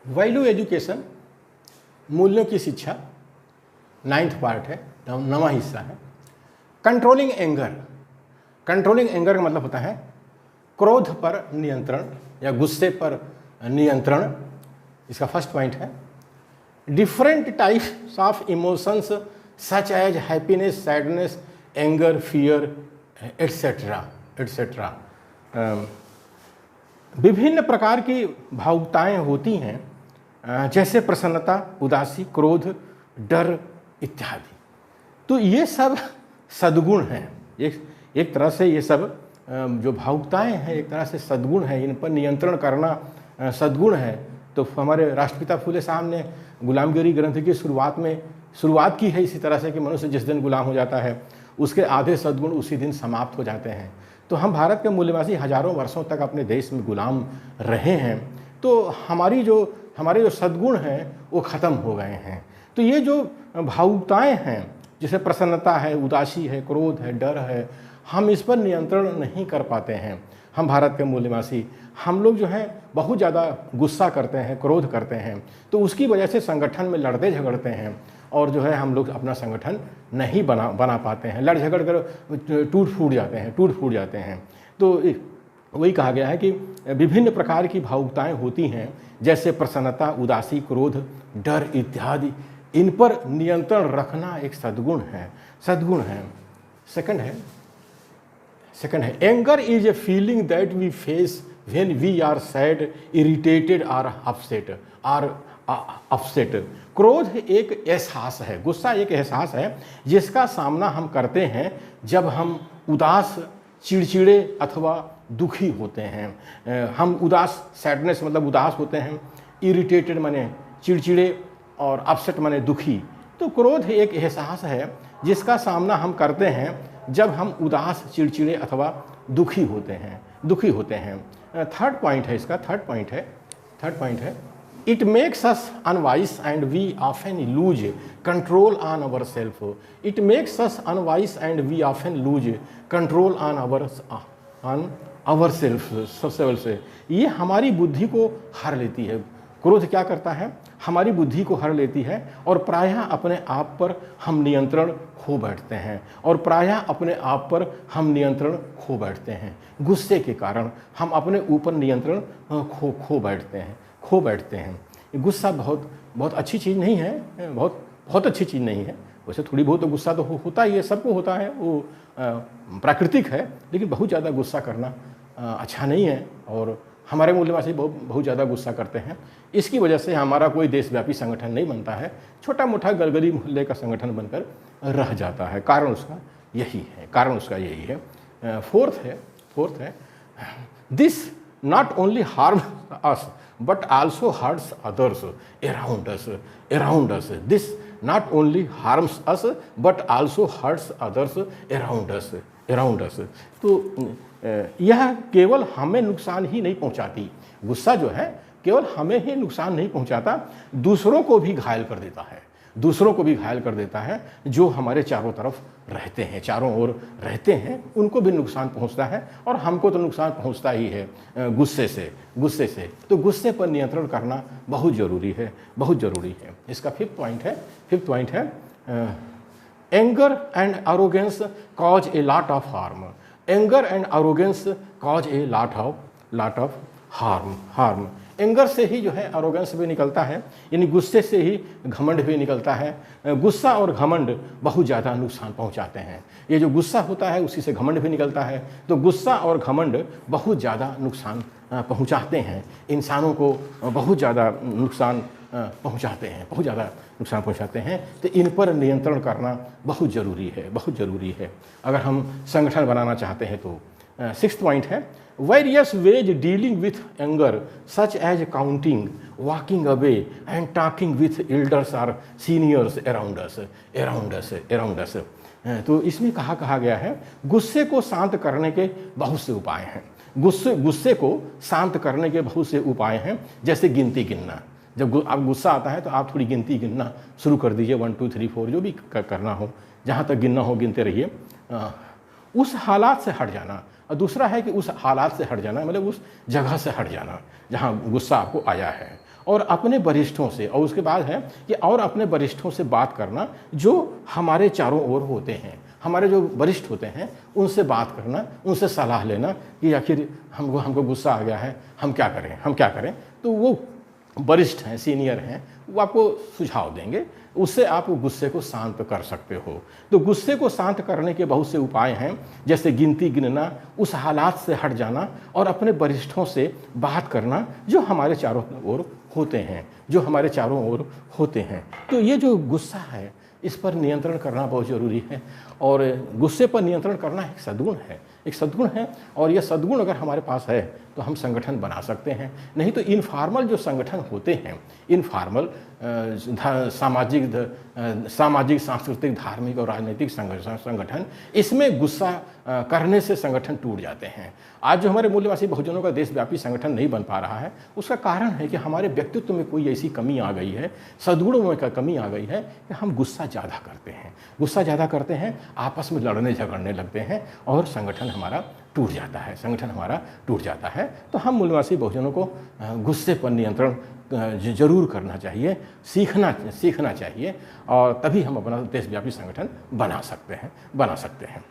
Value education, मूल्यों की शिक्षा, 9th पार्ट है, 9वां हिस्सा है। कंट्रोलिंग एंगर, कंट्रोलिंग एंगर का मतलब होता है क्रोध पर नियंत्रण या गुस्से पर नियंत्रण। इसका फर्स्ट पॉइंट है। Different types of emotions such as happiness, sadness, anger, fear etcetera etcetera. विभिन्न प्रकार की भावुकताएं होती हैं, जैसे प्रसन्नता, उदासी, क्रोध, डर इत्यादि। तो ये सब सद्गुण हैं। एक तरह से ये सब जो भावुकताएं हैं एक तरह से सद्गुण है, इन पर नियंत्रण करना सद्गुण है। तो हमारे राष्ट्रपिता फूले साहब ने गुलामगिरी ग्रंथ की शुरुआत की है इसी तरह से कि मनुष्य जिस दिन गुलाम हो जाता है उसके आधे सद्गुण उसी दिन समाप्त हो जाते हैं। तो हम भारत के मूल्यवासी हजारों वर्षों तक अपने देश में गुलाम रहे हैं, तो हमारे जो सद्गुण हैं वो ख़त्म हो गए हैं। तो ये जो भावुकताएं हैं, जैसे प्रसन्नता है, उदासी है, क्रोध है, डर है, हम इस पर नियंत्रण नहीं कर पाते हैं। हम भारत के मूल्यवासी हम लोग जो हैं बहुत ज़्यादा गुस्सा करते हैं, क्रोध करते हैं, तो उसकी वजह से संगठन में लड़ते झगड़ते हैं और जो है हम लोग अपना संगठन नहीं बना पाते हैं, लड़ झगड़ कर टूट फूट जाते हैं। तो वही कहा गया है कि विभिन्न प्रकार की भावुकताएं होती हैं, जैसे प्रसन्नता, उदासी, क्रोध, डर इत्यादि। इन पर नियंत्रण रखना एक सद्गुण है। सेकंड है anger is a feeling that we face when we are sad, irritated और अपसेट। क्रोध एक एहसास है, गुस्सा एक एहसास है जिसका सामना हम करते हैं जब हम उदास, चिड़चिड़े अथवा दुखी होते हैं। हम उदास, सैडनेस मतलब उदास होते हैं, इरिटेटेड माने चिड़चिड़े और अपसेट माने दुखी। तो क्रोध एक एहसास है जिसका सामना हम करते हैं जब हम उदास, चिड़चिड़े अथवा दुखी होते हैं। थर्ड पॉइंट है इसका, थर्ड पॉइंट है it makes us unwise and we often lose control on our self. It makes us unwise and we often lose control on our self. ये हमारी बुद्धि को हर लेती है। क्रोध क्या करता है, हमारी बुद्धि को हर लेती है और प्रायः अपने आप पर हम नियंत्रण खो बैठते हैं। गुस्से के कारण हम अपने ऊपर नियंत्रण खो बैठते हैं। गुस्सा बहुत अच्छी चीज़ नहीं है, बहुत अच्छी चीज़ नहीं है। वैसे थोड़ी बहुत तो गुस्सा तो होता ही है, सबको होता है, वो प्राकृतिक है, लेकिन बहुत ज़्यादा गुस्सा करना अच्छा नहीं है। और हमारे मूल्यवासी बहुत ज़्यादा गुस्सा करते हैं। इसकी वजह से हमारा कोई देशव्यापी संगठन नहीं बनता है, छोटा मोटा गलगली मोहल्ले का संगठन बनकर रह जाता है। कारण उसका यही है। फोर्थ है this not only harm us but also hurts others around us. This not only harms us but also hurts others around us. तो यह केवल हमें नुकसान ही नहीं पहुंचाती, गुस्सा जो है केवल हमें ही नुकसान नहीं पहुंचाता, दूसरों को भी घायल कर देता है जो हमारे चारों तरफ रहते हैं, चारों ओर रहते हैं, उनको भी नुकसान पहुंचता है और हमको तो नुकसान पहुंचता ही है गुस्से से। तो गुस्से पर नियंत्रण करना बहुत ज़रूरी है। इसका फिफ्थ पॉइंट है anger and arrogance cause a lot of harm. Anger and arrogance cause a lot of harm. Anger से ही जो है अरोगेंस भी निकलता है, यानी गुस्से से ही घमंड भी निकलता है। गुस्सा और घमंड बहुत ज़्यादा नुकसान पहुंचाते हैं। ये जो गुस्सा होता है उसी से घमंड भी निकलता है। तो गुस्सा और घमंड बहुत ज़्यादा नुकसान पहुंचाते हैं, इंसानों को बहुत ज़्यादा नुकसान पहुंचाते हैं। तो इन पर नियंत्रण करना बहुत ज़रूरी है अगर हम संगठन बनाना चाहते हैं तो। सिक्स्थ पॉइंट है various ways dealing with anger such as counting, walking away and talking with elders और सीनियर्स अराउंड अस। तो इसमें कहा गया है गुस्से को शांत करने के बहुत से उपाय हैं। गुस्से को शांत करने के बहुत से उपाय हैं, जैसे गिनती गिनना। जब आप गुस्सा आता है तो आप थोड़ी गिनती गिनना शुरू कर दीजिए, 1 2 3 4 जो भी करना हो, जहाँ तक गिनना हो गिनते रहिए। उस हालात से हट जाना। और दूसरा है कि उस हालात से हट जाना मतलब उस जगह से हट जाना जहाँ गुस्सा आपको आया है। और अपने वरिष्ठों से, और उसके बाद है कि और अपने वरिष्ठों से बात करना जो हमारे चारों ओर होते हैं, हमारे जो वरिष्ठ होते हैं उनसे बात करना, उनसे सलाह लेना कि आखिर हमको गुस्सा आ गया है, हम क्या करें। तो वो वरिष्ठ हैं, सीनियर हैं, वो आपको सुझाव देंगे, उससे आप गुस्से को शांत कर सकते हो। तो गुस्से को शांत करने के बहुत से उपाय हैं, जैसे गिनती गिनना, उस हालात से हट जाना और अपने वरिष्ठों से बात करना जो हमारे चारों ओर होते हैं। तो ये जो गुस्सा है इस पर नियंत्रण करना बहुत ज़रूरी है, और गुस्से पर नियंत्रण करना एक सद्गुण है, और यह सद्गुण अगर हमारे पास है तो हम संगठन बना सकते हैं। नहीं तो इनफॉर्मल जो संगठन होते हैं, इनफॉर्मल सामाजिक, सांस्कृतिक, धार्मिक और राजनीतिक संगठन, इसमें गुस्सा करने से संगठन टूट जाते हैं। आज जो हमारे मूल्यवासी बहुजनों का देशव्यापी संगठन नहीं बन पा रहा है, उसका कारण है कि हमारे व्यक्तित्व में कोई ऐसी कमी आ गई है, सद्गुणों में कमी आ गई है कि हम गुस्सा ज़्यादा करते हैं, आपस में लड़ने झगड़ने लगते हैं और संगठन हमारा टूट जाता है। तो हम मूल्यवासी बहुजनों को गुस्से पर नियंत्रण जरूर करना चाहिए, सीखना चाहिए, और तभी हम अपना देशव्यापी संगठन बना सकते हैं।